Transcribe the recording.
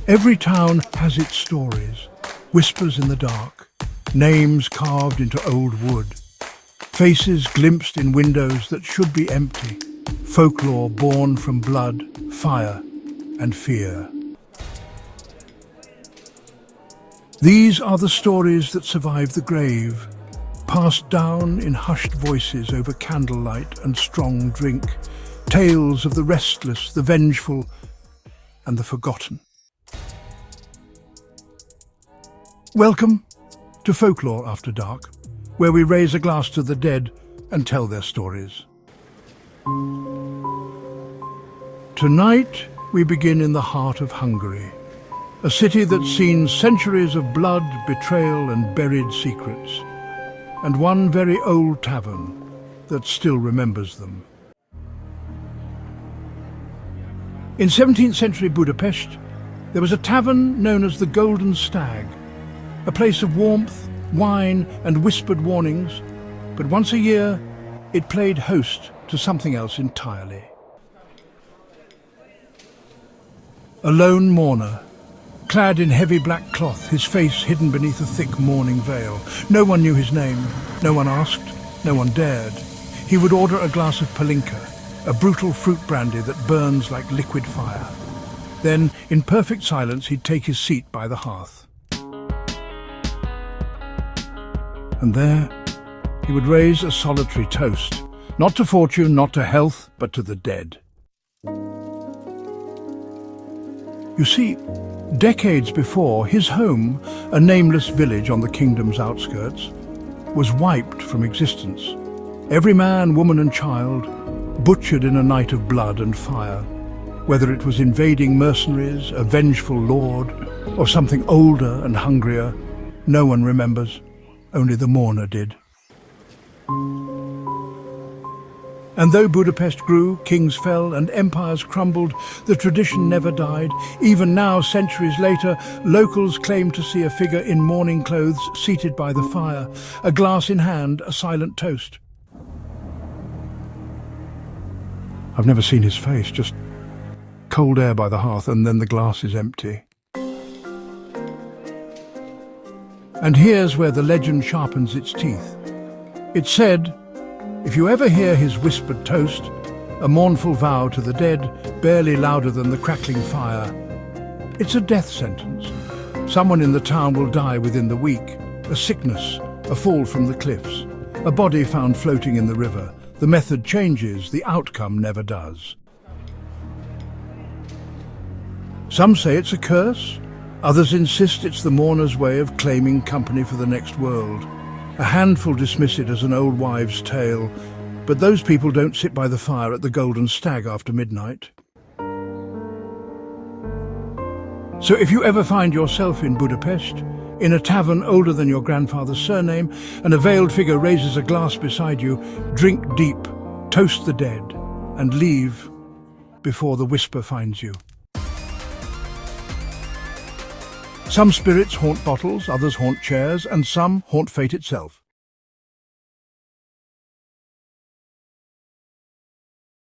Every town has its stories, whispers in the dark, names carved into old wood, faces glimpsed in windows that should be empty, folklore born from blood, fire, and fear. These are the stories that survive the grave, passed down in hushed voices over candlelight and strong drink, tales of the restless, the vengeful, and the forgotten. Welcome to Folklore After Dark, where we raise a glass to the dead and tell their stories. Tonight, we begin in the heart of Hungary, a city that's seen centuries of blood, betrayal, and buried secrets, and one very old tavern that still remembers them. In 17th century Budapest, there was a tavern known as the Golden Stag, a place of warmth, wine, and whispered warnings, but once a year, it played host to something else entirely. A lone mourner, clad in heavy black cloth, his face hidden beneath a thick mourning veil. No one knew his name, no one asked, no one dared. He would order a glass of palinka, a brutal fruit brandy that burns like liquid fire. Then, in perfect silence, he'd take his seat by the hearth. And there, he would raise a solitary toast, not to fortune, not to health, but to the dead. You see, decades before, his home, a nameless village on the kingdom's outskirts, was wiped from existence. Every man, woman and child, butchered in a night of blood and fire. Whether it was invading mercenaries, a vengeful lord, or something older and hungrier, no one remembers. Only the mourner did. And though Budapest grew, kings fell, and empires crumbled, the tradition never died. Even now, centuries later, locals claim to see a figure in mourning clothes seated by the fire, a glass in hand, a silent toast. I've never seen his face, just cold air by the hearth, and then the glass is empty. And here's where the legend sharpens its teeth. It's said, if you ever hear his whispered toast, a mournful vow to the dead, barely louder than the crackling fire, it's a death sentence. Someone in the town will die within the week. A sickness, a fall from the cliffs, a body found floating in the river. The method changes, the outcome never does. Some say it's a curse. Others insist it's the mourner's way of claiming company for the next world. A handful dismiss it as an old wives' tale, but those people don't sit by the fire at the Golden Stag after midnight. So if you ever find yourself in Budapest, in a tavern older than your grandfather's surname, and a veiled figure raises a glass beside you, drink deep, toast the dead, and leave before the whisper finds you. Some spirits haunt bottles, others haunt chairs, and some haunt fate itself.